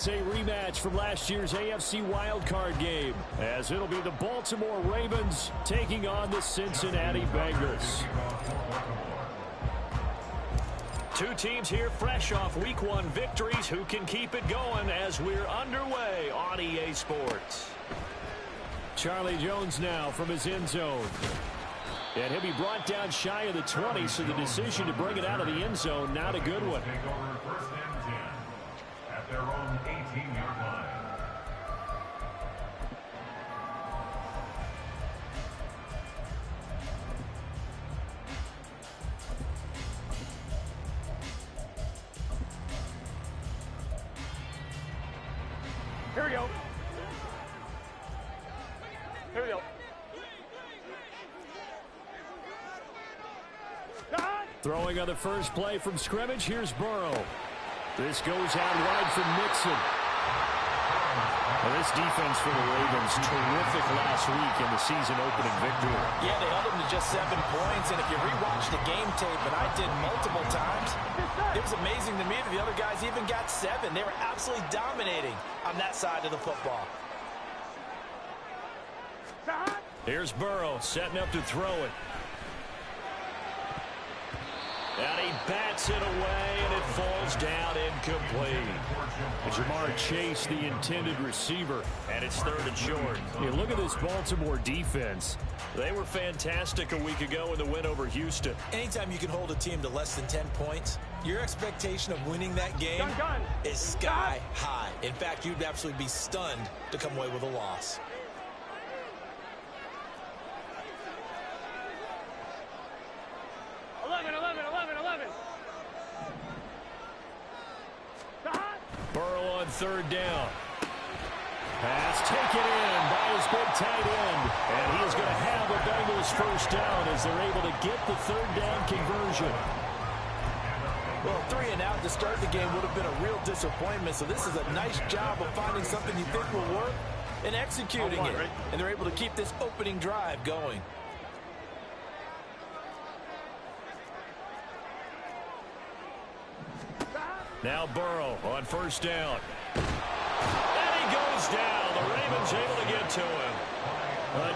It's a rematch from last year's AFC wildcard game, as it'll be the Baltimore Ravens taking on the Cincinnati Bengals. Two teams here fresh off Week 1 victories. Who can keep it going as we're underway on EA Sports? Charlie Jones now from his end zone. And he'll be brought down shy of the 20, so the decision to bring it out of the end zone, not a good one. At their own 18-yard line. Here we go. Here we go. Throwing on the first play from scrimmage, here's Burrow. This goes out wide from Nixon. Well, this defense for the Ravens, terrific last week in the season-opening victory. Yeah, they held them to just 7 points, and if you rewatch the game tape, and I did multiple times, it was amazing to me that the other guys even got 7. They were absolutely dominating on that side of the football. Here's Burrow setting up to throw it. And he bats it away, and it falls down incomplete. Jamar Chase, the intended receiver, and it's 3rd and short. Yeah, look at this Baltimore defense. They were fantastic a week ago in the win over Houston. Anytime you can hold a team to less than 10 points, your expectation of winning that game is sky high. In fact, you'd absolutely be stunned to come away with a loss. Burrow on 3rd down. Pass taken in by his big tight end. And he is going to have the Bengals 1st down as they're able to get the 3rd down conversion. Well, 3 and out to start the game would have been a real disappointment. So this is a nice job of finding something you think will work and executing it. And they're able to keep this opening drive going. Now Burrow on 1st down. And he goes down. The Ravens able to get to him.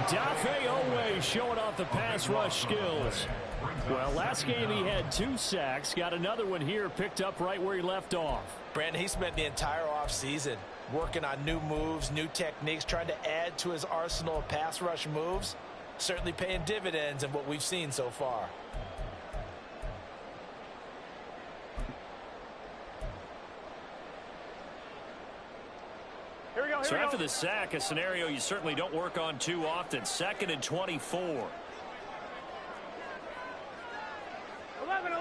Dafe Owe showing off the pass rush skills. Well, last game he had 2 sacks. Got another one here, picked up right where he left off. Brandon, he spent the entire offseason working on new moves, new techniques, trying to add to his arsenal of pass rush moves. Certainly paying dividends in what we've seen so far. So after the sack, a scenario you certainly don't work on too often. 2nd and 24. 11.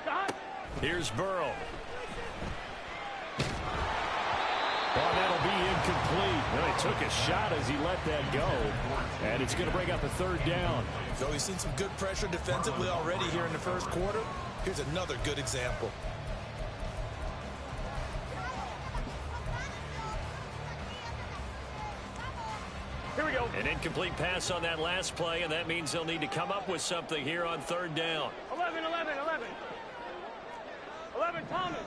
Stop. Here's Burrow. Well, that'll be incomplete. Well, he took a shot as he let that go. And it's going to bring up a 3rd down. So we've seen some good pressure defensively already here in the 1st quarter. Here's another good example. Here we go. An incomplete pass on that last play, and that means they'll need to come up with something here on 3rd down. 11, Thomas.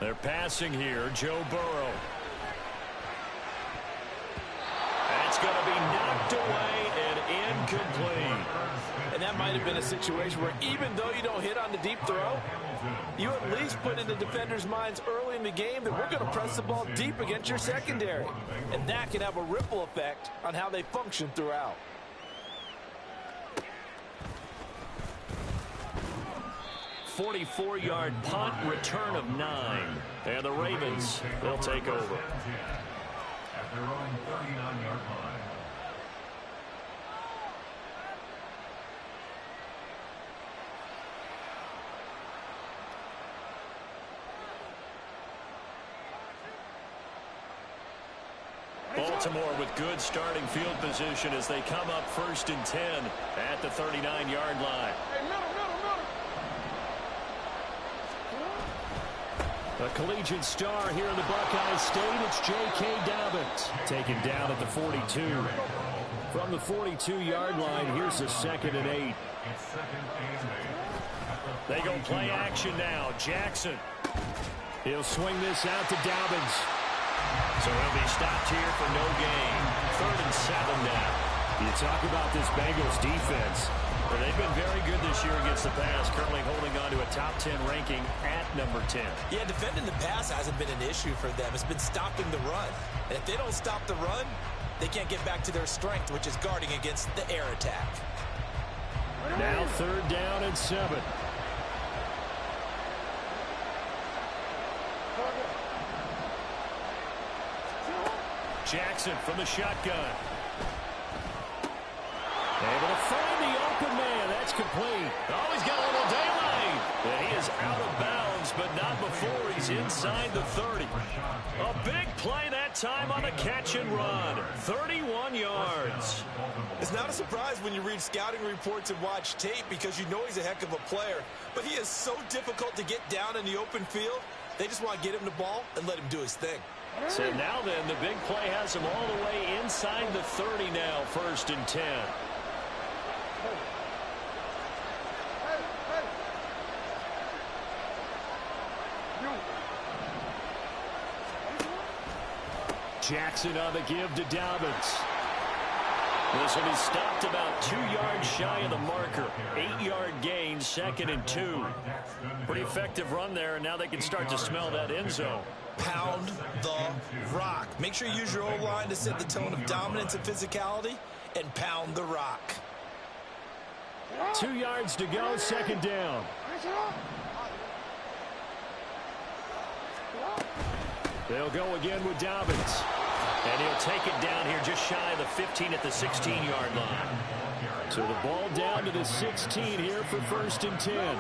They're passing here, Joe Burrow. That's going to be knocked away and incomplete. And that might have been a situation where even though you don't hit on the deep throw, you at least put in the defender's minds early in the game that we're going to press the ball deep against your secondary. And that can have a ripple effect on how they function throughout. .44-yard punt, return of 9. And the Ravens, they'll take over. At their own 39-yard line. Baltimore with good starting field position as they come up 1st and 10 at the 39-yard line. A collegiate star here in the Buckeye State, it's J.K. Dobbins. Taken down at the 42. From the 42-yard line, here's a 2nd and 8. It's 2nd and 8 at the They go play action now. Jackson. He'll swing this out to Dobbins. So he'll be stopped here for no gain. 3rd and 7 now. You talk about this Bengals defense. Well, they've been very good this year against the pass, currently holding on to a top 10 ranking at number 10. Yeah, defending the pass hasn't been an issue for them. It's been stopping the run. And if they don't stop the run, they can't get back to their strength, which is guarding against the air attack. Now 3rd down and 7. Jackson from the shotgun. Able to find the open man. That's complete. Oh, he's got a little daylight. And he is out of bounds, but not before he's inside the 30. A big play that time on the catch and run. 31 yards. It's not a surprise when you read scouting reports and watch tape because you know he's a heck of a player. But he is so difficult to get down in the open field. They just want to get him the ball and let him do his thing. So now then, the big play has him all the way inside the 30 now, 1st and 10. Jackson on the give to Dobbins. This will be stopped about 2 yards shy of the marker. 8-yard gain, 2nd and 2. Pretty effective run there, and now they can start to smell that end zone. Pound the rock. Make sure you use your O-line to set the tone of dominance and physicality, and pound the rock. 2 yards to go, 2nd down. They'll go again with Dobbins. And he'll take it down here just shy of the 15 at the 16-yard line. So the ball down to the 16 here for 1st and 10.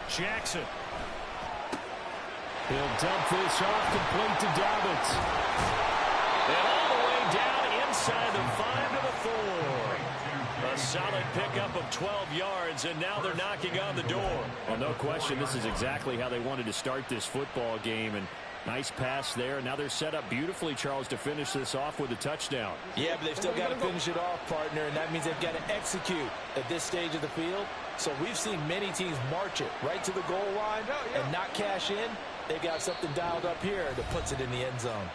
Jackson. He'll dump this off complete to Dobbins. And all the way down inside the 5 to the 4. A solid pickup of 12 yards, and now they're knocking on the door. Well, no question, this is exactly how they wanted to start this football game. And nice pass there. Now they're set up beautifully, Charles, to finish this off with a touchdown. Yeah, but they've still got to finish it off, partner, and that means they've got to execute at this stage of the field. So we've seen many teams march it right to the goal line and not cash in. They've got something dialed up here that puts it in the end zone.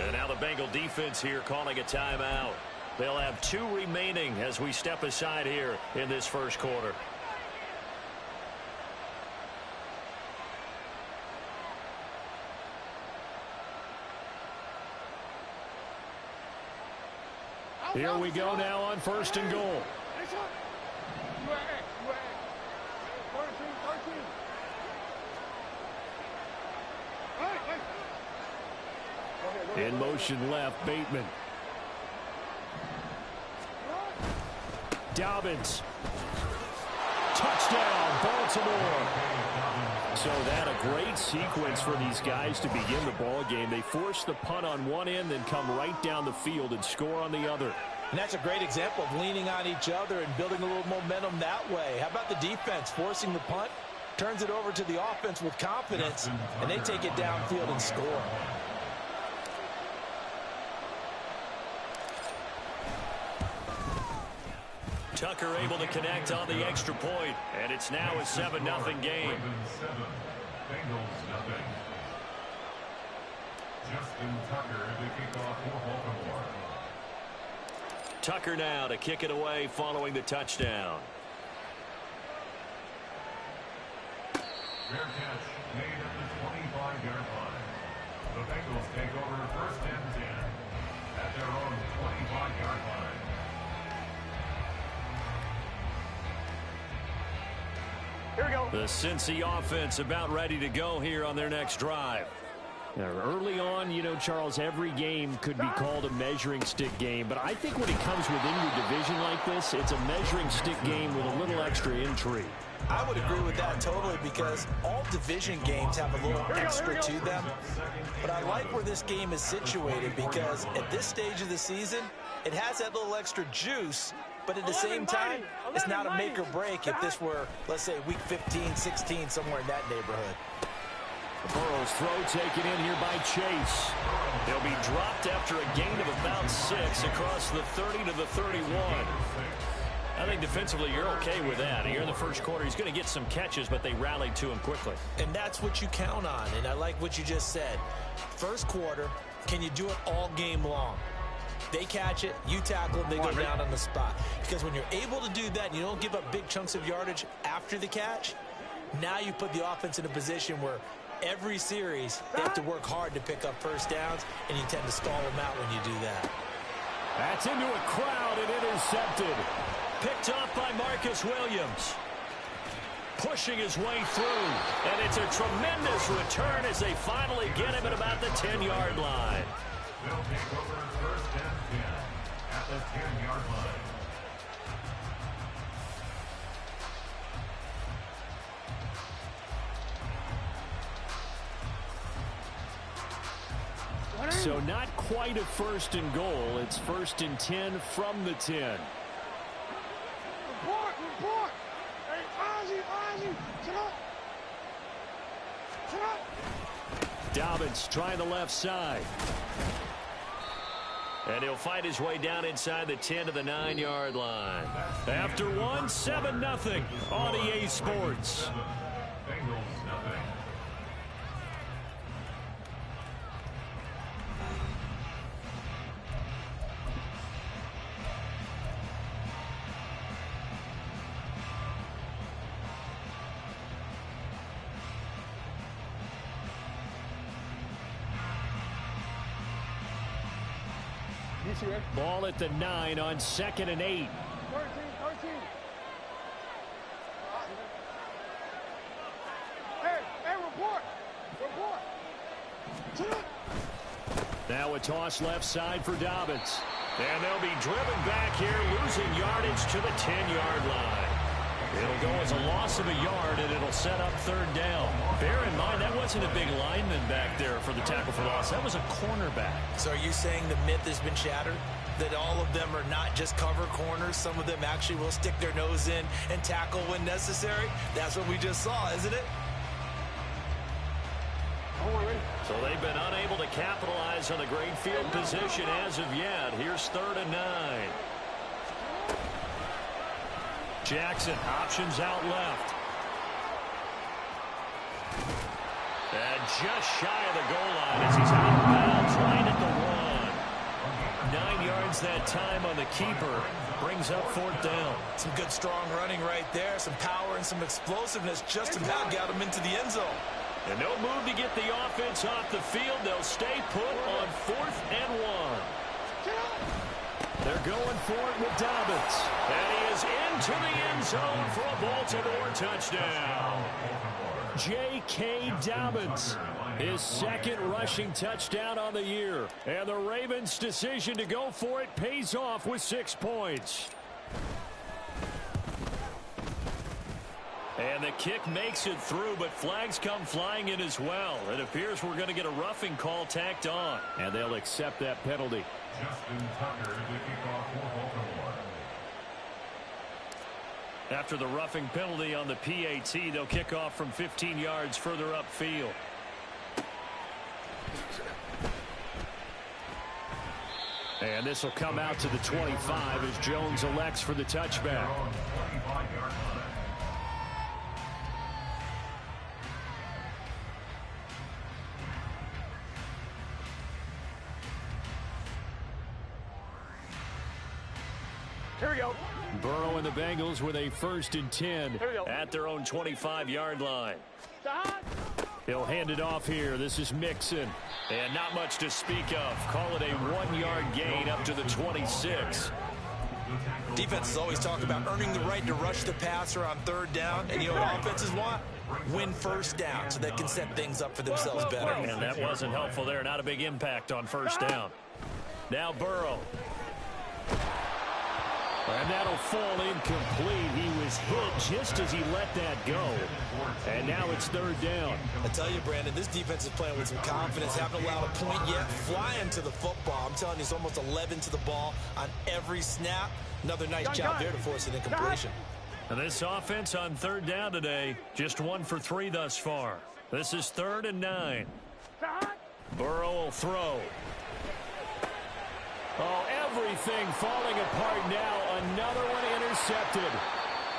And now the Bengal defense here calling a timeout. They'll have 2 remaining as we step aside here in this 1st quarter. Here we go now on 1st and goal. In motion left, Bateman. Dobbins. Touchdown, Baltimore. So that a great sequence for these guys to begin the ball game. They force the punt on one end, then come right down the field and score on the other. And that's a great example of leaning on each other and building a little momentum that way. How about the defense forcing the punt, turns it over to the offense with confidence, and they take it downfield and score. Tucker able to connect on the extra point, and it's now a 7-0 game. Tucker now to kick it away following the touchdown. Fair catch made at the 25-yard line. The Bengals take over 1st and 10 at their own 25-yard line. Here we go. The Cincy offense about ready to go here on their next drive. Now, early on, you know, Charles, every game could be called a measuring stick game. But I think when it comes within your division like this, it's a measuring stick game with a little extra intrigue. I would agree with that totally because all division games have a little extra to them. But I like where this game is situated because at this stage of the season, it has that little extra juice. But at the same time, it's not a make or break if this were, let's say, week 15, 16, somewhere in that neighborhood. Burrow's throw taken in here by Chase. They'll be dropped after a gain of about 6 across the 30 to the 31. I think defensively you're okay with that. Here in the first quarter, he's going to get some catches, but they rallied to him quickly. And that's what you count on, and I like what you just said. First quarter, can you do it all game long? They catch it, you tackle them, they go down on the spot. Because when you're able to do that and you don't give up big chunks of yardage after the catch, now you put the offense in a position where every series they have to work hard to pick up first downs, and you tend to stall them out when you do that. That's into a crowd and intercepted. Picked off by Marcus Williams. Pushing his way through. And it's a tremendous return as they finally get him at about the 10-yard line. They'll take over first and 10 at the 10-yard line. So not quite a first and goal. It's first and 10 from the 10. Report. Hey, Ozzy. Sit up. Dobbins trying the left side. And he'll fight his way down inside the 10 to the 9-yard line. After one, 7-0 on EA Sports. Bengals nothing. Ball at the 9 on 2nd and 8. 13. Hey, report. Sit up. Now a toss left side for Dobbins. And they'll be driven back here, losing yardage to the 10-yard line. It'll go as a loss of a yard, and it'll set up 3rd down. Bear in mind, that wasn't a big lineman back there for the tackle for loss. That was a cornerback. So are you saying the myth has been shattered? That all of them are not just cover corners? Some of them actually will stick their nose in and tackle when necessary? That's what we just saw, isn't it? So they've been unable to capitalize on the great field position as of yet. Here's 3rd and 9. Jackson options out left. And just shy of the goal line as he's out of bounds right at the 1. 9 yards that time on the keeper. Brings up 4th down. Some good strong running right there. Some power and some explosiveness just about got him into the end zone. And no move to get the offense off the field. They'll stay put on 4th and 1. They're going for it with Dobbins. And he is into the end zone for a Baltimore touchdown. J.K. Dobbins, his 2nd rushing touchdown on the year. And the Ravens' decision to go for it pays off with 6 points. And the kick makes it through, but flags come flying in as well. It appears we're going to get a roughing call tacked on. And they'll accept that penalty. Justin Tucker to kick off for Baltimore. After the roughing penalty on the PAT, they'll kick off from 15 yards further upfield. And this will come out to the 25 as Jones elects for the touchback. Here we go. Burrow and the Bengals with a 1st and 10 at their own 25-yard line. He'll hand it off here. This is Mixon. And not much to speak of. Call it a 1-yard gain up to the 26. Defenses always talk about earning the right to rush the passer on 3rd down. And you know what offenses want? Win 1st down so they can set things up for themselves better. And that wasn't helpful there. Not a big impact on 1st down. Now Burrow. And that'll fall incomplete. He was hit just as he let that go. And now it's 3rd down. I tell you, Brandon, this defense is playing with some confidence. Haven't allowed a point yet. Flying to the football. I'm telling you, it's almost 11 to the ball on every snap. Another nice job there to force an incompletion. And this offense on 3rd down today, just 1 for 3 thus far. This is 3rd and 9. Stop. Burrow will throw. Oh, everything falling apart now. Another one intercepted.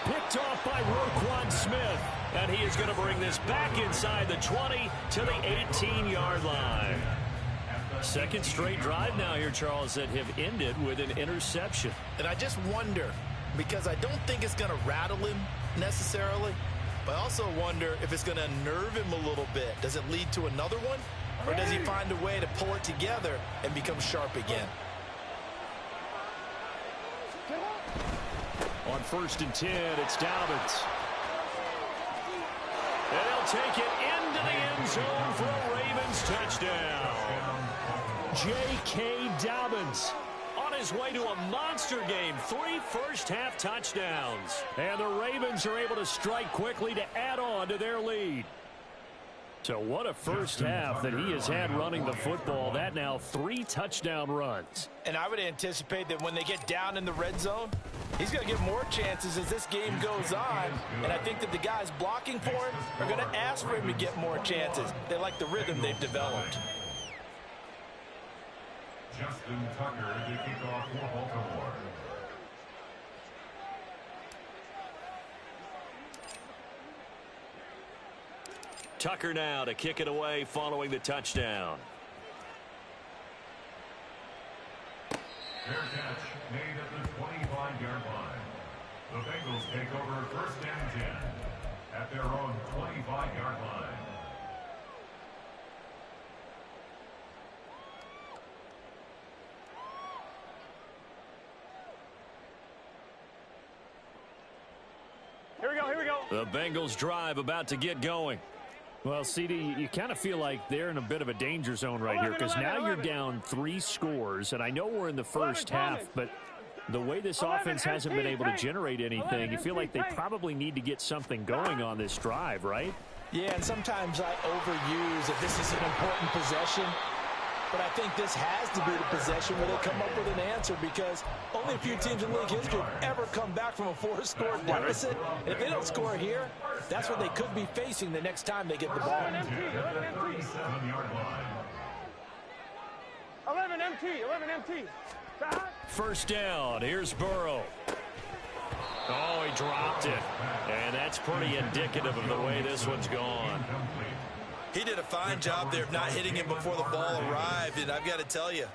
Picked off by Roquan Smith. And he is going to bring this back inside the 20 to the 18-yard line. Second straight drive now here, Charles, that have ended with an interception. And I just wonder, because I don't think it's going to rattle him necessarily, but I also wonder if it's going to unnerve him a little bit. Does it lead to another one? Or does he find a way to pull it together and become sharp again? On 1st and 10, it's Dobbins. And he'll take it into the end zone for a Ravens touchdown. J.K. Dobbins on his way to a monster game. 3 first-half touchdowns. And the Ravens are able to strike quickly to add on to their lead. So what a first half that he has had running the football. That now 3 touchdown runs. And I would anticipate that when they get down in the red zone, he's going to get more chances as this game goes on. And I think that the guys blocking for him are going to ask for him to get more chances. They like the rhythm they've developed. Justin Tucker to kick off for Baltimore. Tucker now to kick it away following the touchdown. Fair catch made at the 25-yard line. The Bengals take over 1st and 10 at their own 25-yard line. Here we go, here we go. The Bengals drive about to get going. Well, CD, you kind of feel like they're in a bit of a danger zone right here because now you're down 3 scores, and I know we're in the first half, but the way this offense hasn't been able to generate anything, you feel like they probably need to get something going on this drive, right? Yeah, and sometimes I overuse that this is an important possession. But I think this has to be the possession where they come up with an answer because only a few teams in league history have ever come back from a 4-score deficit. And if they don't score here, that's what they could be facing the next time they get the ball. 11 MT. Stop. First down. Here's Burrow. Oh, he dropped it. And that's pretty indicative of the way this one's gone. He did a fine job there of not hitting him before the ball arrived, and I've got to tell you,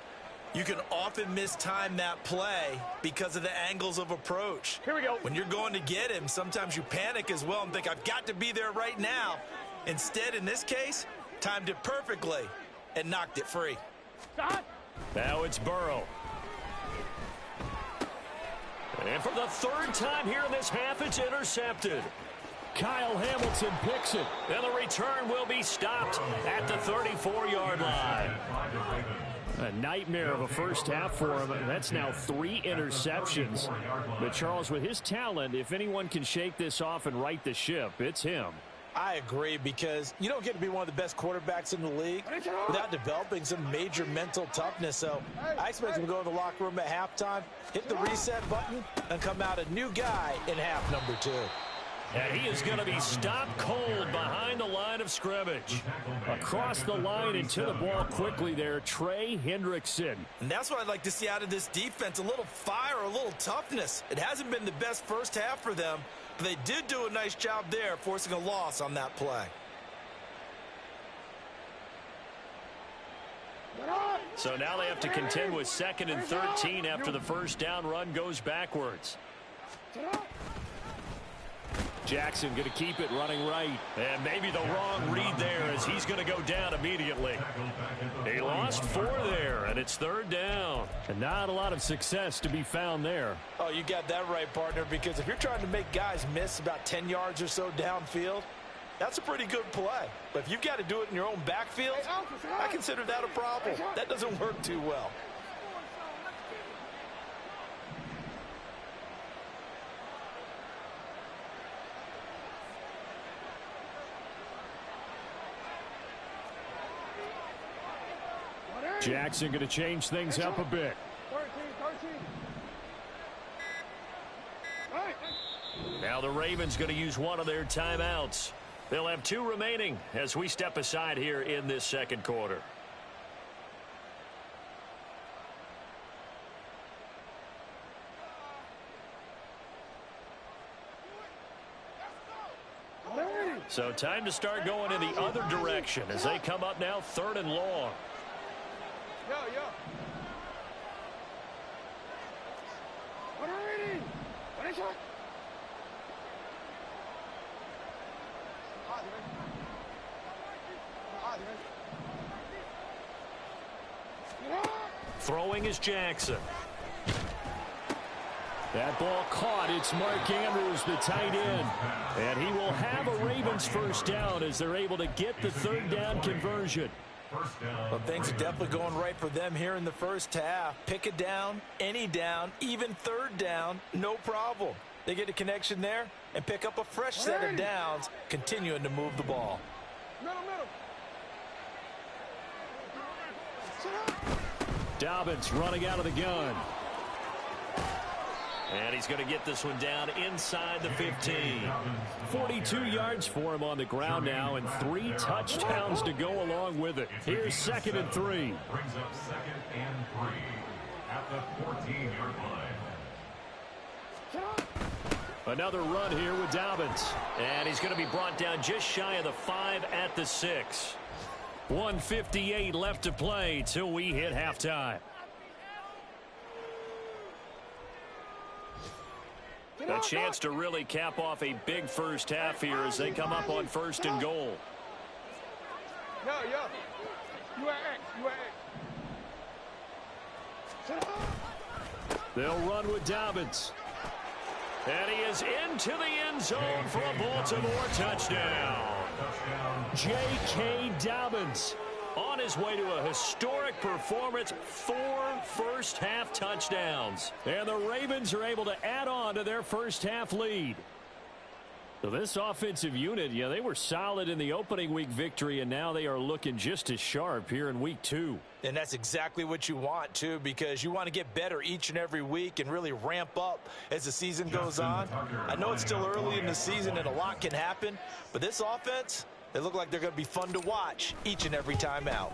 you can often mistime that play because of the angles of approach. Here we go. When you're going to get him, sometimes you panic as well and think, I've got to be there right now. Instead, in this case, timed it perfectly and knocked it free. Stop. Now it's Burrow. And for the 3rd time here in this half, it's intercepted. Kyle Hamilton picks it, and the return will be stopped at the 34-yard line. A nightmare of a first half for him. That's now 3 interceptions. But Charles, with his talent, if anyone can shake this off and right the ship, it's him. I agree, because you don't get to be one of the best quarterbacks in the league without developing some major mental toughness. So I expect him to go in the locker room at halftime, hit the reset button, and come out a new guy in half number 2. And he is going to be stopped cold behind the line of scrimmage. Across the line and to the ball quickly there, Trey Hendrickson. And that's what I'd like to see out of this defense, a little fire, a little toughness. It hasn't been the best first half for them, but they did do a nice job there, forcing a loss on that play. So now they have to contend with 2nd and 13 after the first down run goes backwards. Jackson going to keep it running right. And maybe the wrong read there as he's going to go down immediately. He lost 4 there, and it's 3rd down. And not a lot of success to be found there. Oh, you got that right, partner, because if you're trying to make guys miss about 10 yards or so downfield, that's a pretty good play. But if you've got to do it in your own backfield, I consider that a problem. That doesn't work too well. Jackson going to change things up a bit. 13. Now the Ravens going to use one of their timeouts. They'll have 2 remaining as we step aside here in this second quarter. So time to start going in the other direction as they come up now 3rd and long. Throwing is Jackson. That ball caught. It's Mark Andrews, the tight end. And he will have a Ravens first down as they're able to get the 3rd down conversion. Well, things are definitely going right for them here in the first half. Pick it down, any down, even 3rd down, no problem. They get a connection there and pick up a fresh set of downs, continuing to move the ball. Dobbins running out of the gun. And he's going to get this one down inside the 15. 42 yards for him on the ground now and 3 touchdowns to go along with it. Here's 2nd and 3. Brings up 2nd and 3 at the 14-yard line. Another run here with Dobbins. And he's going to be brought down just shy of the 5 at the 6. 1:58 left to play till we hit halftime. A chance to really cap off a big first half here as they come up on 1st and goal. They'll run with Dobbins. And he is into the end zone for a Baltimore touchdown. J.K. Dobbins on his way to a historic performance, 4 first-half touchdowns. And the Ravens are able to add on to their first-half lead. So this offensive unit, yeah, they were solid in the opening week victory, and now they are looking just as sharp here in week 2. And that's exactly what you want, too, because you want to get better each and every week and really ramp up as the season goes on. I know it's still early in the season and a lot can happen, but this offense, they look like they're going to be fun to watch each and every time out.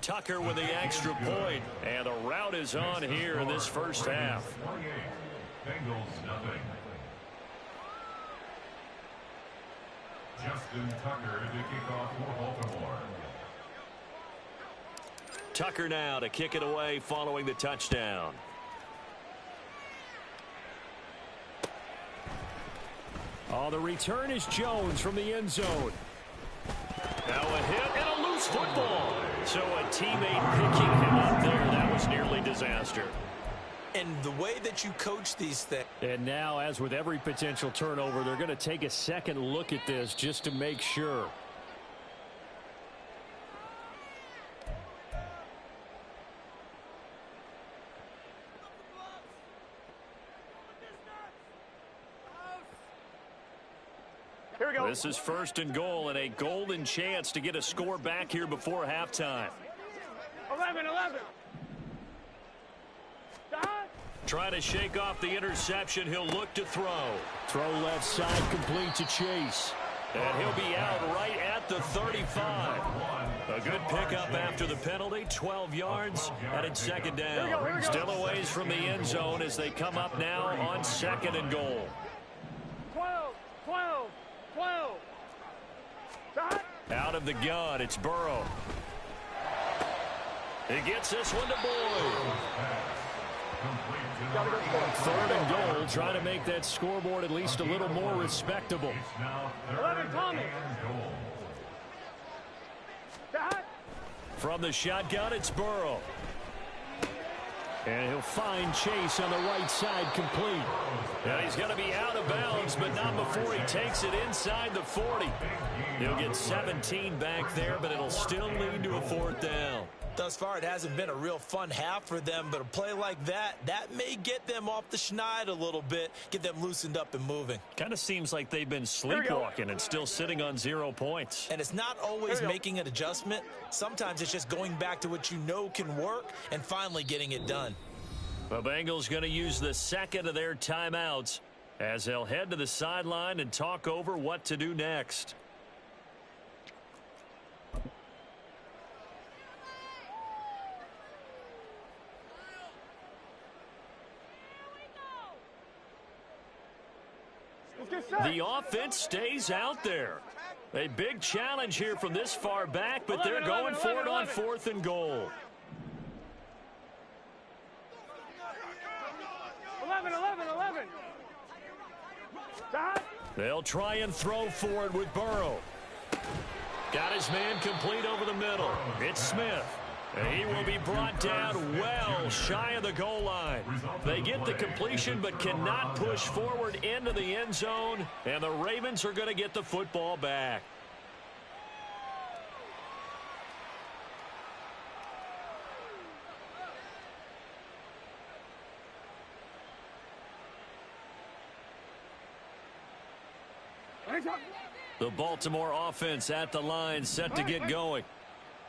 Tucker with the extra point, and the route is on here in this first half. 28. Bengals nothing. Justin Tucker to kick off for Baltimore. Tucker now to kick it away following the touchdown. Oh, the return is Jones from the end zone. Now a hit and a loose football. So a teammate picking him up there. That was nearly disaster. And the way that you coach these things. And now, as with every potential turnover, they're going to take a second look at this just to make sure. Here we go. This is 1st and goal and a golden chance to get a score back here before halftime. 11. Trying to shake off the interception. He'll look to throw. Throw left side complete to Chase. And he'll be out right at the 35. A good pickup after the penalty. 12 yards. And it's 2nd down. Still a ways from the end zone as they come up now on 2nd and goal. 12. Out of the gun, it's Burrow. He gets this one to Boyd. 3rd and goal, trying to make that scoreboard at least a little more respectable. 11, Thomas. From the shotgun, it's Burrow. And he'll find Chase on the right side complete. And he's going to be out of bounds, but not before he takes it inside the 40. He'll get 17 back there, but it'll still lead to a 4th down. Thus far, it hasn't been a real fun half for them, but a play like that may get them off the schneid a little bit, get them loosened up and moving. Kind of seems like they've been sleepwalking and still sitting on 0 points. And it's not always making an adjustment. Sometimes it's just going back to what you know can work and finally getting it done. The Bengals going to use the 2nd of their timeouts as they'll head to the sideline and talk over what to do next. The offense stays out there. A big challenge here from this far back, but they're going for it on 4th and goal. 11. They'll try and throw for it with Burrow. Got his man complete over the middle. It's Smith. And he will be brought down well shy of the goal line. They get the completion but cannot push forward into the end zone, and the Ravens are going to get the football back. The Baltimore offense at the line, set to get going.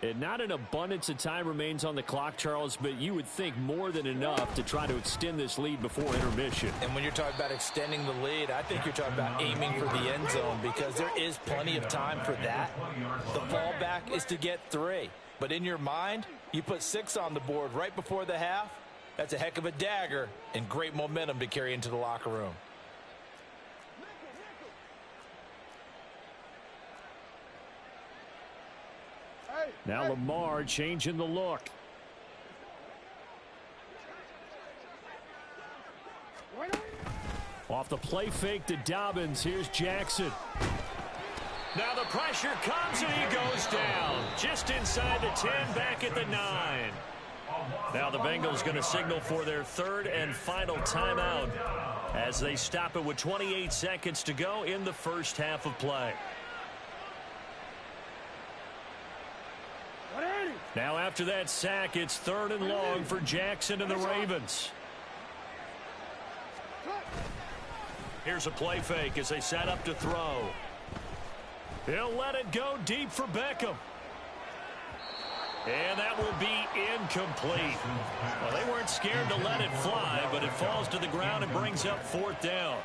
And not an abundance of time remains on the clock, Charles, but you would think more than enough to try to extend this lead before intermission. And when you're talking about extending the lead, I think you're talking about aiming for the end zone, because there is plenty of time for that. The fallback is to get 3. But in your mind, you put 6 on the board right before the half. That's a heck of a dagger and great momentum to carry into the locker room. Now Lamar changing the look. Off the play fake to Dobbins. Here's Jackson. Now the pressure comes and he goes down. Just inside the 10, back at the 9. Now the Bengals going to signal for their 3rd and final timeout as they stop it with 28 seconds to go in the first half of play. Now after that sack, it's 3rd and long for Jackson and the Ravens. Here's a play fake as they set up to throw. He'll let it go deep for Beckham. And that will be incomplete. Well, they weren't scared to let it fly, but it falls to the ground and brings up 4th down.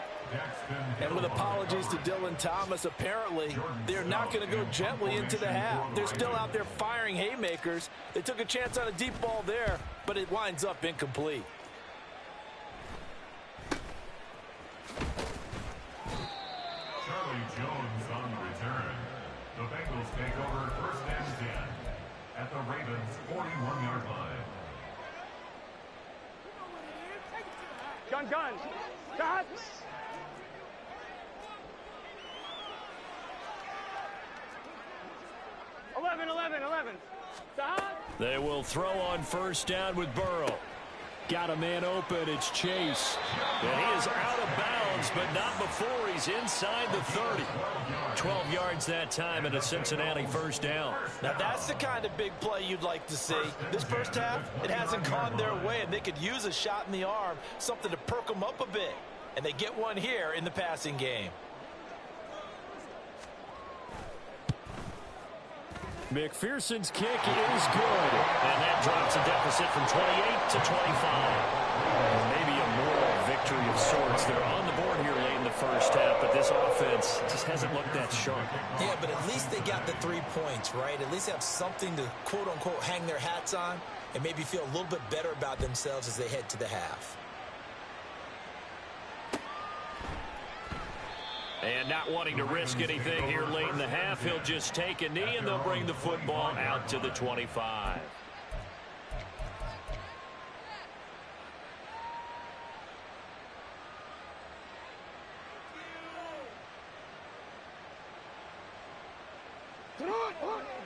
And with apologies to Dylan Thomas, apparently they're not going to go gently into the half. They're still out there firing haymakers. They took a chance on a deep ball there, but it winds up incomplete. Charlie Jones on the return. The Bengals take over 1st and 10 at the Ravens' 41-yard line. Gun. Stop. Eleven. Stop. They will throw on 1st down with Burrow. Got a man open. It's Chase. And he is out of bounds, but not before he's inside the 30. 12 yards that time and a Cincinnati 1st down. Now that's the kind of big play you'd like to see. This first half, it hasn't gone their way, and they could use a shot in the arm, something to perk them up a bit. And they get one here in the passing game. McPherson's kick is good. And that drops a deficit from 28 to 25. Maybe a moral victory of sorts. They're on the board here late in the first half, but this offense just hasn't looked that sharp. Yeah, but at least they got the 3 points, right? At least have something to, quote-unquote, hang their hats on and maybe feel a little bit better about themselves as they head to the half. And not wanting to risk anything here late in the half, he'll just take a knee and they'll bring the football out to the 25.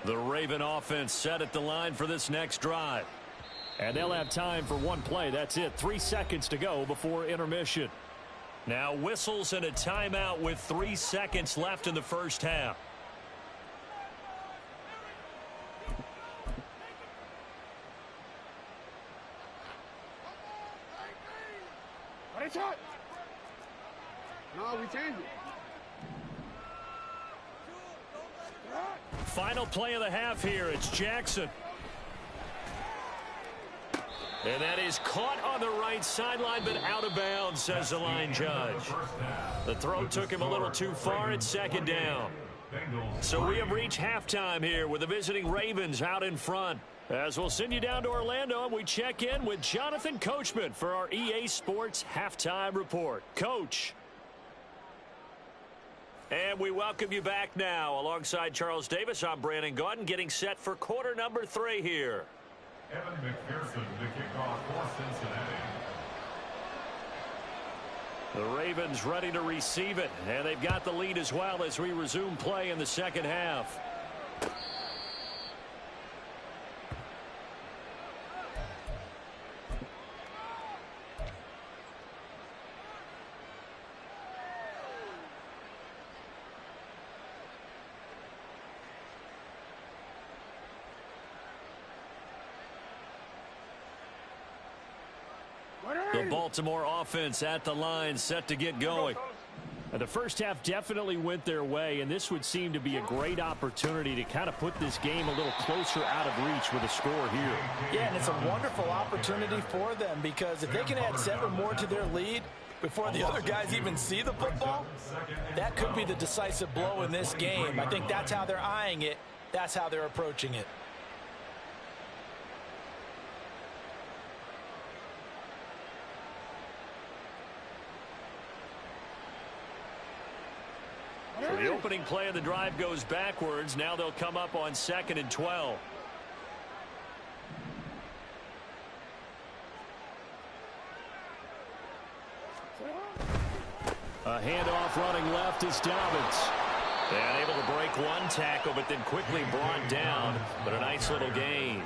The Raven offense set at the line for this next drive. And they'll have time for one play. That's it. 3 seconds to go before intermission. Now whistles and a timeout with 3 seconds left in the first half. No, we change it. Final play of the half here. It's Jackson. And that is caught on the right sideline, but out of bounds, says the line judge. The throw took him a little too far. It's second down. So we have reached halftime here with the visiting Ravens out in front. As we'll send you down to Orlando, and we check in with Jonathan Coachman for our EA Sports Halftime Report. Coach. And we welcome you back now. Alongside Charles Davis, I'm Brandon Gaudin, getting set for quarter number 3 here. Evan McPherson to kick off for Cincinnati. The Ravens ready to receive it, and they've got the lead as well as we resume play in the second half. The Baltimore offense at the line, set to get going. The first half definitely went their way, and this would seem to be a great opportunity to kind of put this game a little closer out of reach with a score here. Yeah, and it's a wonderful opportunity for them, because if they can add 7 more to their lead before the other guys even see the football, that could be the decisive blow in this game. I think that's how they're eyeing it. That's how they're approaching it. So the opening play of the drive goes backwards. Now they'll come up on 2nd and 12. A handoff running left is Dobbins. And able to break one tackle, but then quickly brought down. But a nice little gain.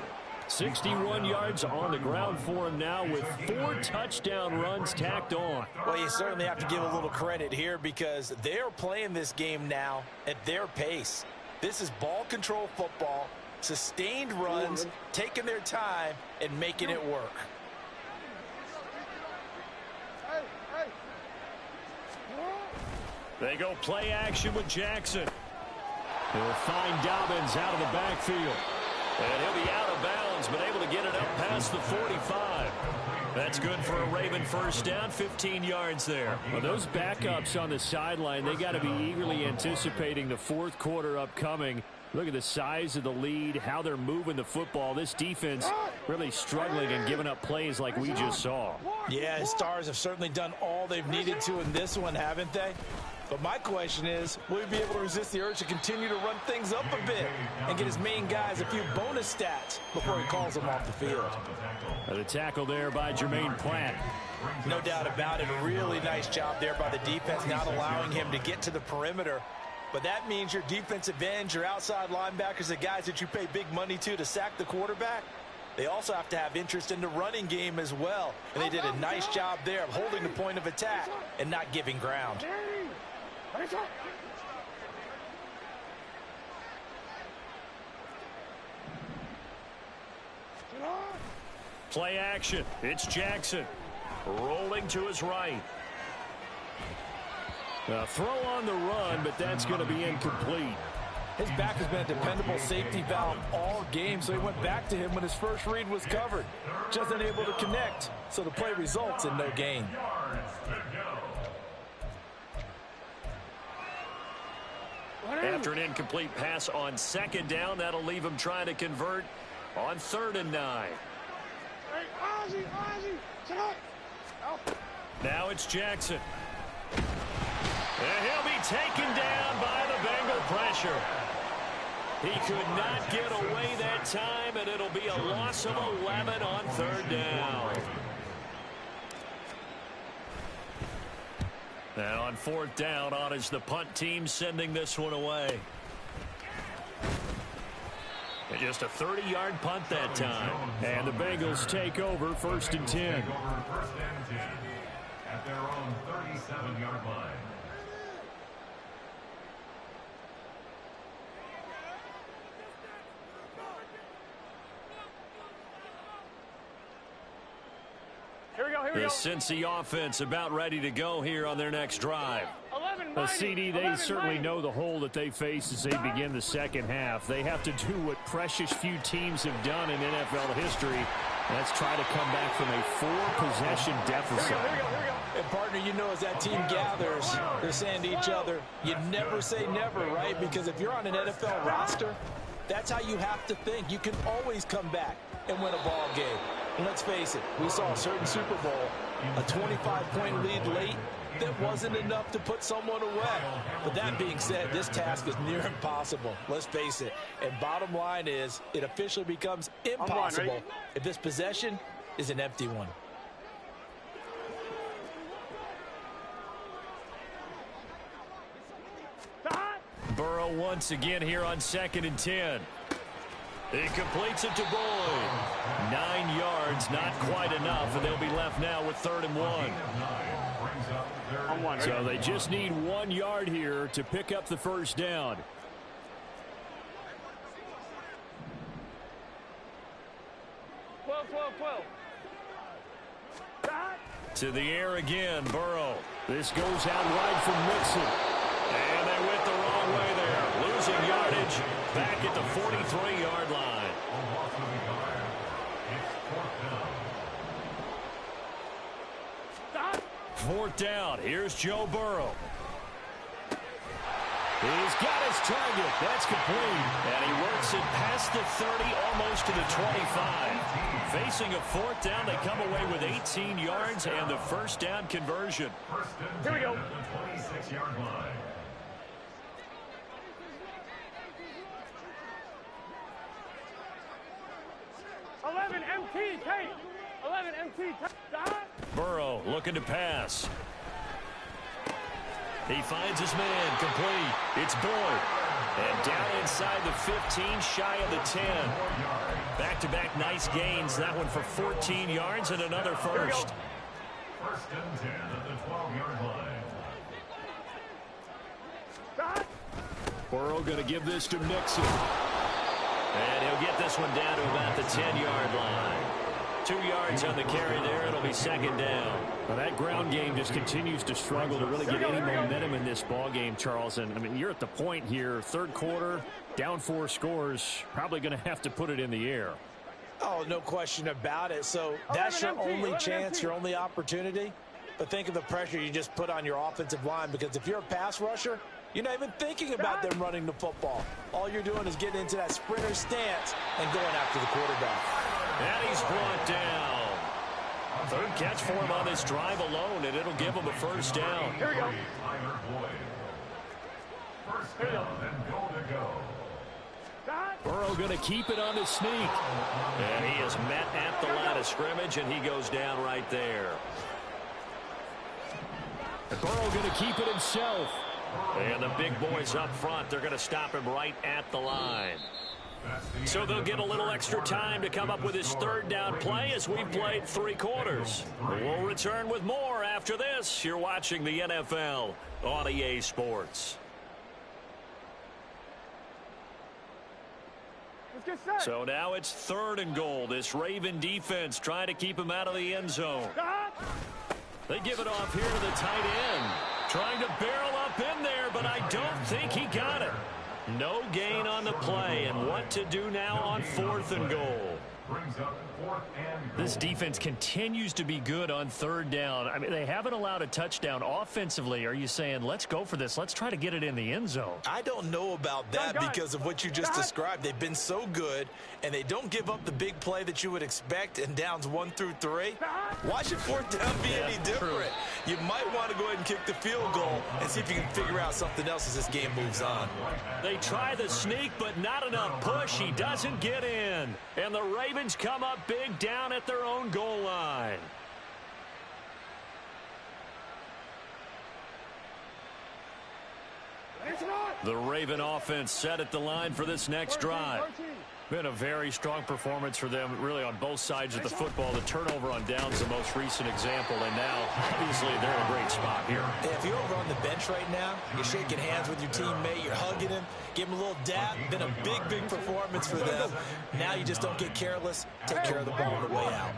61 yards on the ground for him now with 4 touchdown runs tacked on. Well, you certainly have to give a little credit here, because they're playing this game now at their pace. This is ball control football, sustained runs, taking their time, and making it work. They go play action with Jackson. He'll find Dobbins out of the backfield. And he'll be out of bounds, but able to get it up past the 45. That's good for a Raven first down, 15 yards there. Well, those backups on the sideline, they got to be eagerly anticipating the fourth quarter upcoming. Look at the size of the lead, how they're moving the football. This defense really struggling and giving up plays like we just saw. Yeah, Stars have certainly done all they've needed to in this one, haven't they? But my question is, will he be able to resist the urge to continue to run things up a bit and get his main guys a few bonus stats before he calls them off the field? The tackle there by Jermaine Pratt. No doubt about it. A really nice job there by the defense, not allowing him to get to the perimeter. But that means your defensive ends, your outside linebackers, the guys that you pay big money to sack the quarterback, they also have to have interest in the running game as well. And they did a nice job there of holding the point of attack and not giving ground. Play action. It's Jackson. Rolling to his right. A throw on the run, but that's going to be incomplete. His back has been a dependable safety valve all game, so he went back to him when his first read was covered. Just unable to connect, so the play results in no gain. After an incomplete pass on 2nd down, that'll leave him trying to convert on 3rd and 9. Now it's Jackson. And he'll be taken down by the Bengal pressure. He could not get away that time, and it'll be a loss of 11 on 3rd down. Now on 4th down, on is the punt team sending this one away. And just a 30-yard punt that time. And the Bengals take over 1st and 10. At their own 37-yard line. The Cincy offense about ready to go here on their next drive. A CD, they certainly know the hole that they face as they begin the second half. They have to do what precious few teams have done in NFL history, Let's try to come back from a 4-possession deficit. And, partner, you know, as that team gathers, they're saying to each other, you never say never, right? Because if you're on an NFL roster, that's how you have to think. You can always come back and win a ball game. And let's face it, we saw a certain Super Bowl, a 25-point lead late that wasn't enough to put someone away. But that being said, this task is near impossible. Let's face it. And bottom line is, it officially becomes impossible if this possession is an empty one. Burrow once again here on 2nd and 10. He completes it to Boyd. 9 yards, not quite enough, and they'll be left now with 3rd and 1. So they just need 1 yard here to pick up the first down. To the air again, Burrow. This goes out wide from Mixon. And they went the wrong way there. Losing yardage back at the 43-yard line. 4th down. Here's Joe Burrow. He's got his target. That's complete. And he works it past the 30, almost to the 25. Facing a 4th down, they come away with 18 yards and the first down conversion. Here we go. The 26-yard line. Burrow looking to pass. He finds his man, complete. It's Boyd. And down inside the 15, shy of the 10. Back-to-back nice gains. That one for 14 yards and another first. 1st and 10 at the 12-yard line. Burrow going to give this to Mixon. And he'll get this one down to about the 10-yard line. 2 yards on the carry there. It'll be 2nd down. Well, that ground game just continues to struggle to really get any momentum in this ball game, Charles. And, I mean, you're at the point here, 3rd quarter, down 4 scores, probably going to have to put it in the air. Oh, no question about it. So that's your only chance, your only opportunity. But think of the pressure you just put on your offensive line, because if you're a pass rusher, you're not even thinking about them running the football. All you're doing is getting into that sprinter stance and going after the quarterback. And he's brought down. 3rd catch for him on this drive alone, and it'll give him a first down. Here we go. First down and goal to go. Burrow going to keep it on the sneak. And he is met at the line of scrimmage, and he goes down right there. Burrow going to keep it himself. And the big boys up front, they're going to stop him right at the line. So they'll get a little extra time to come up with his 3rd down play as we've played 3 quarters. We'll return with more after this. You're watching the NFL on EA Sports. So now it's 3rd and goal. This Raven defense trying to keep him out of the end zone. They give it off here to the tight end. Trying to barrel up in there, but I don't think he got it. No gain on the play, and what to do now on 4th and goal. This defense continues to be good on 3rd down. I mean, they haven't allowed a touchdown offensively. Are you saying, let's go for this? Let's try to get it in the end zone. I don't know about that because of what you just described. They've been so good, and they don't give up the big play that you would expect in downs 1 through 3. Why should 4th down be any different? You might want to go ahead and kick the field goal and see if you can figure out something else as this game moves on. They try the sneak, but not enough push. He doesn't get in. And the Ravens come up big down at their own goal line. The Raven offense set at the line for this next drive. Been a very strong performance for them, really, on both sides of the football. The turnover on downs, the most recent example, and now, obviously, they're in a great spot here. If you're over on the bench right now, you're shaking hands with your teammate, you're hugging him, give him a little dap. Been a big, big performance for them. Now you just don't get careless. Take care of the ball on the way out.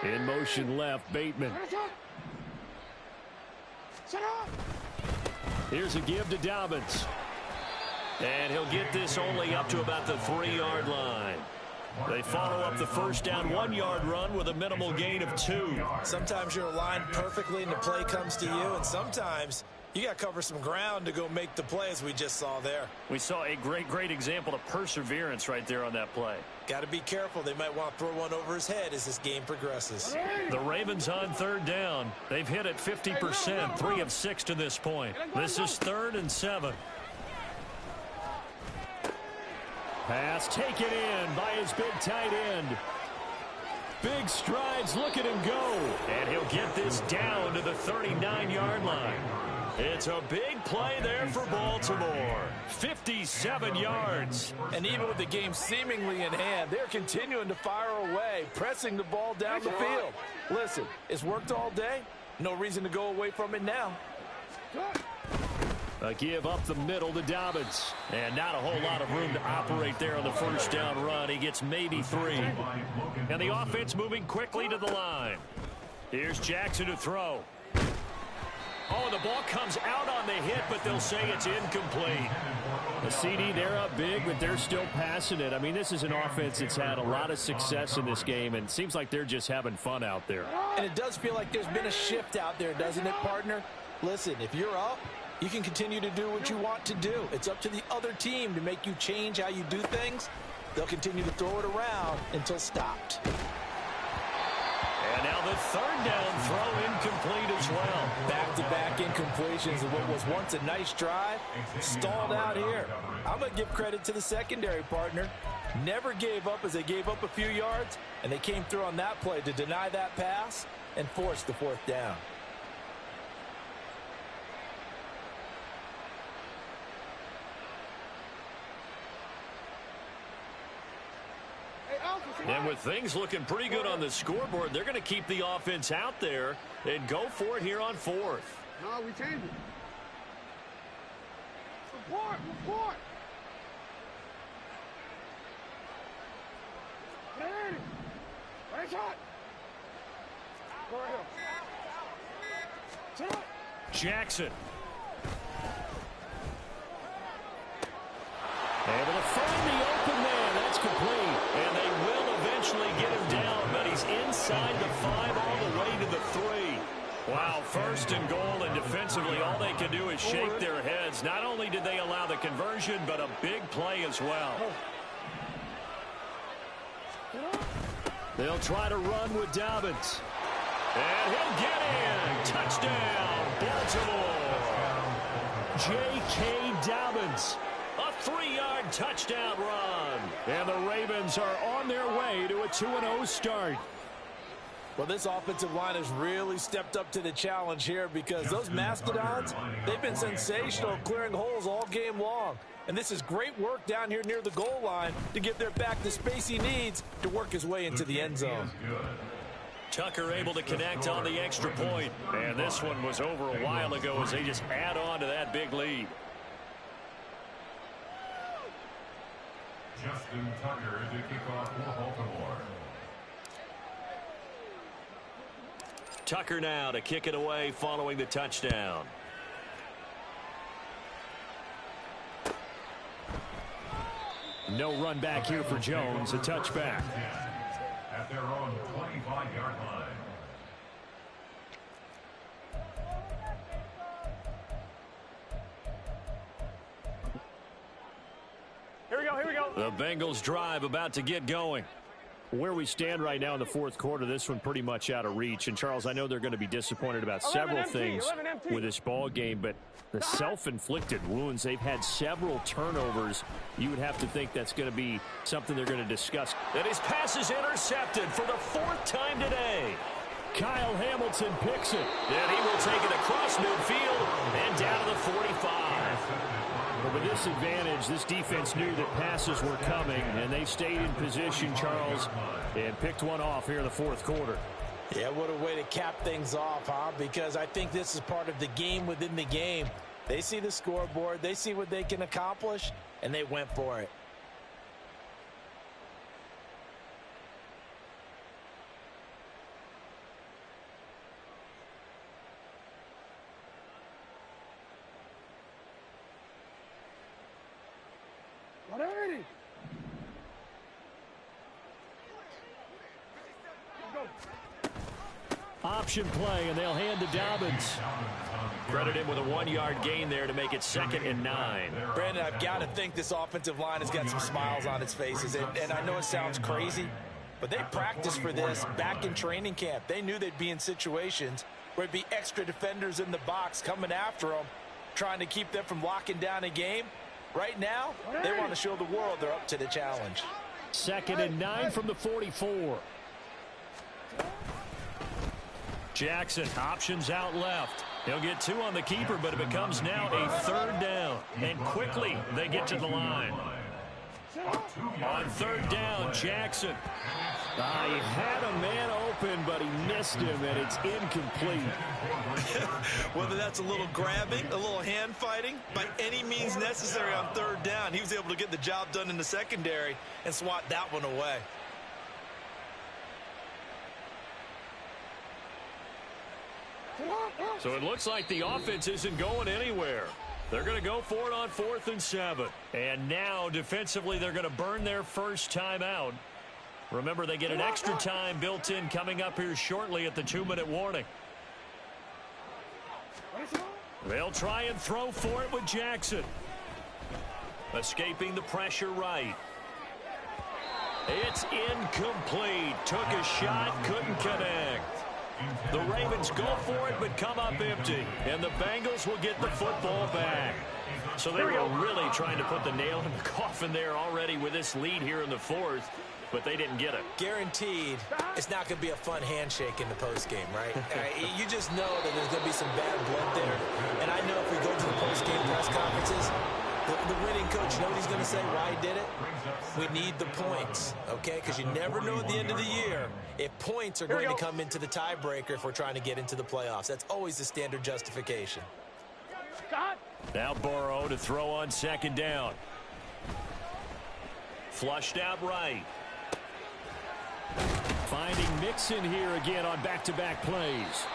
In motion left, Bateman. Here's a give to Dobbins. And he'll get this only up to about the 3-yard line. They follow up the first down 1-yard run with a minimal gain of 2. Sometimes you're aligned perfectly and the play comes to you, and sometimes you got to cover some ground to go make the play, as we just saw there. We saw a great example of perseverance right there on that play. Got to be careful. They might want to throw one over his head as this game progresses. The Ravens on third down. They've hit it 50%, 3 of 6 to this point. This is 3rd and 7. Pass taken in by his big tight end. Big strides, look at him go. And he'll get this down to the 39-yard line. It's a big play there for Baltimore. 57 yards. And even with the game seemingly in hand, they're continuing to fire away, pressing the ball down the field. Listen, it's worked all day. No reason to go away from it now. A give up the middle to Dobbins. And not a whole lot of room to operate there on the first down run. He gets maybe 3. And the offense moving quickly to the line. Here's Jackson to throw. Oh, the ball comes out on the hit, but they'll say it's incomplete. The CD, they're up big, but they're still passing it. I mean, this is an offense that's had a lot of success in this game, and it seems like they're just having fun out there. And it does feel like there's been a shift out there, doesn't it, partner? Listen, if you're up, you can continue to do what you want to do. It's up to the other team to make you change how you do things. They'll continue to throw it around until stopped. And now the third down throw incomplete as well. Back-to-back incompletions of what was once a nice drive, stalled out here. I'm going to give credit to the secondary, partner. Never gave up as they gave up a few yards, and they came through on that play to deny that pass and force the 4th down. And with things looking pretty good on the scoreboard, they're going to keep the offense out there and go for it here on 4th. No, we changed it. Report! Ready! Right shot! Go ahead. Jackson. Able to find the open man. That's complete. And they will eventually get him down, but he's inside the 5 all the way to the 3. Wow, 1st and goal, and defensively all they can do is shake their heads. Not only did they allow the conversion, but a big play as well. They'll try to run with Dobbins. And he'll get in. Touchdown, Baltimore. J.K. Dobbins. A 3-yard touchdown run. And the Ravens are on their way to a 2-0 start. Well, this offensive line has really stepped up to the challenge here because those Mastodons, they've been sensational clearing holes all game long. And this is great work down here near the goal line to give their back the space he needs to work his way into the end zone. Tucker able to connect on the extra point. And this one was over a while ago as they just add on to that big lead. Justin Tucker to kick off for Baltimore. Tucker now to kick it away following the touchdown. No run back here for Jones. A touchback. At their own 25-yard line. Here we go. The Bengals drive about to get going. Where we stand right now in the 4th quarter, this one pretty much out of reach. And, Charles, I know they're going to be disappointed about several things with this ball game, but the self-inflicted wounds, they've had several turnovers. You would have to think that's going to be something they're going to discuss. And his pass is intercepted for the 4th time today. Kyle Hamilton picks it. And he will take it across midfield and down to the 45. But with this advantage, this defense knew that passes were coming, and they stayed in position, Charles, and picked one off here in the 4th quarter. Yeah, what a way to cap things off, huh? Because I think this is part of the game within the game. They see the scoreboard, they see what they can accomplish, and they went for it. Option play, and they'll hand to Dobbins. Credit him with a 1-yard gain there to make it 2nd and 9. Brandon, I've got to think this offensive line has got some smiles on its faces. And I know it sounds crazy, but they practiced for this back in training camp. They knew they'd be in situations where there'd be extra defenders in the box coming after them, trying to keep them from locking down a game. Right now, they want to show the world they're up to the challenge. 2nd and 9 from the 44. Jackson, options out left. He'll get 2 on the keeper, but it becomes now a 3rd down. And quickly, they get to the line. On 3rd down, Jackson. He had a man open, but he missed him, and it's incomplete. Whether that's a little grabbing, a little hand fighting, by any means necessary on 3rd down, he was able to get the job done in the secondary and swat that one away. So it looks like the offense isn't going anywhere. They're going to go for it on 4th and 7. And now, defensively, they're going to burn their first time out. Remember, they get an extra time built in coming up here shortly at the 2-minute warning. They'll try and throw for it with Jackson. Escaping the pressure right. It's incomplete. Took a shot, couldn't connect. The Ravens go for it, but come up empty. And the Bengals will get the football back. So they were really trying to put the nail in the coffin there already with this lead here in the 4th, but they didn't get it. Guaranteed, it's not going to be a fun handshake in the postgame, right? You just know that there's going to be some bad blood there. And I know if we go to the postgame press conferences, the winning coach, you know what he's going to say, why he did it? We need the points, okay? Because you never know at the end of the year if points are going to come into the tiebreaker if we're trying to get into the playoffs. That's always the standard justification. Now Burrow to throw on 2nd down. Flushed out right. Finding Mixon here again on back-to-back plays.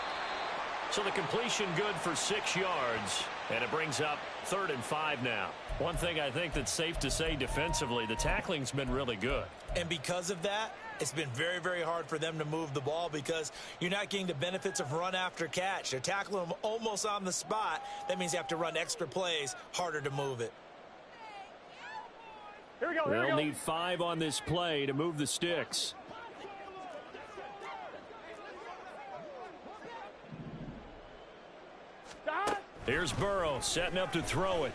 So the completion good for 6 yards, and it brings up 3rd and 5 now. One thing I think that's safe to say defensively, the tackling's been really good. And because of that, it's been very, very hard for them to move the ball because you're not getting the benefits of run after catch. They're tackling them almost on the spot. That means you have to run extra plays, harder to move it. They'll need 5 on this play to move the sticks. Here's Burrow setting up to throw it.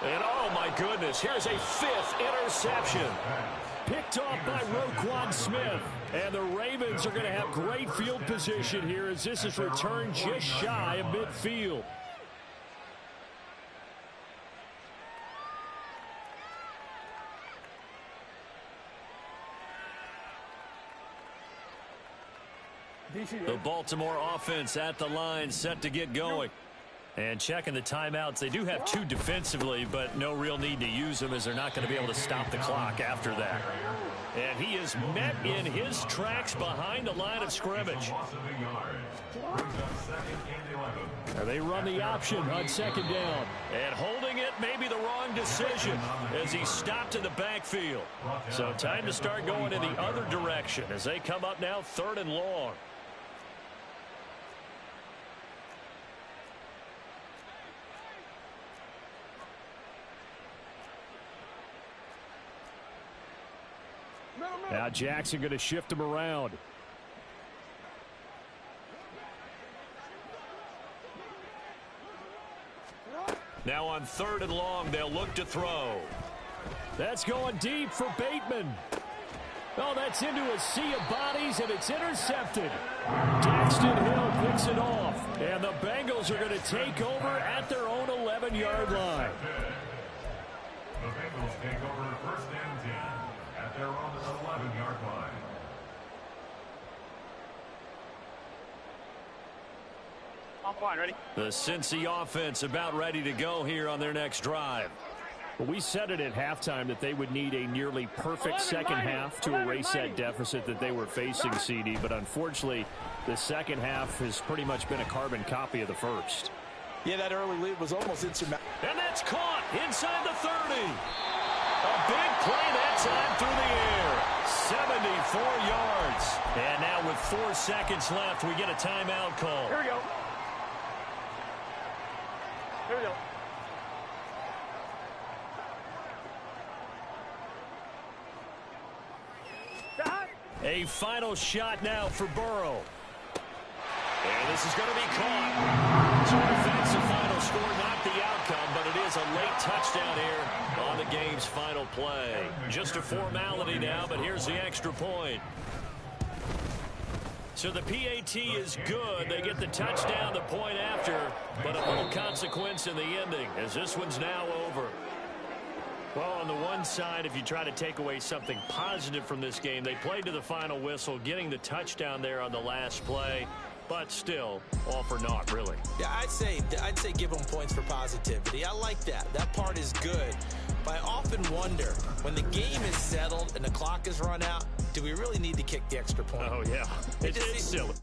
And oh my goodness, here's a 5th interception. Picked off by Roquan Smith. And the Ravens are going to have great field position here as this is returned just shy of midfield. The Baltimore offense at the line set to get going. And checking the timeouts, they do have 2 defensively, but no real need to use them as they're not going to be able to stop the clock after that. And he is met in his tracks behind the line of scrimmage. And they run the option on 2nd down. And holding it may be the wrong decision as he stopped in the backfield. So time to start going in the other direction as they come up now 3rd and long. Now Jackson going to shift him around. Now on 3rd and long, they'll look to throw. That's going deep for Bateman. Oh, that's into a sea of bodies, and it's intercepted. Daxton Hill picks it off, and the Bengals are going to take over at their own 11-yard line. The Bengals take over 1st and 10 at their own 11-yard line. I'm fine, ready? The Cincy offense about ready to go here on their next drive. Well, we said it at halftime that they would need a nearly perfect second half to erase that deficit that they were facing, CD. But unfortunately, the second half has pretty much been a carbon copy of the first. Yeah, that early lead was almost insurmountable. And that's caught inside the 30. A big play that time through the air. 74 yards. And now with 4 seconds left, we get a timeout call. Here we go. Here we go. A final shot now for Burrow. And this is going to be caught. So defensive final score, not the outcome, but it is a late touchdown here on the game's final play. Just a formality now, but here's the extra point. So the PAT is good. They get the touchdown the point after, but a little consequence in the ending as this one's now over. Well, on the one side, if you try to take away something positive from this game, they played to the final whistle, getting the touchdown there on the last play, but still, all for naught, really. Yeah, I'd say give them points for positivity. I like that. That part is good. But I often wonder, when the game is settled and the clock is run out, do we really need to kick the extra point? Oh, yeah. It's silly.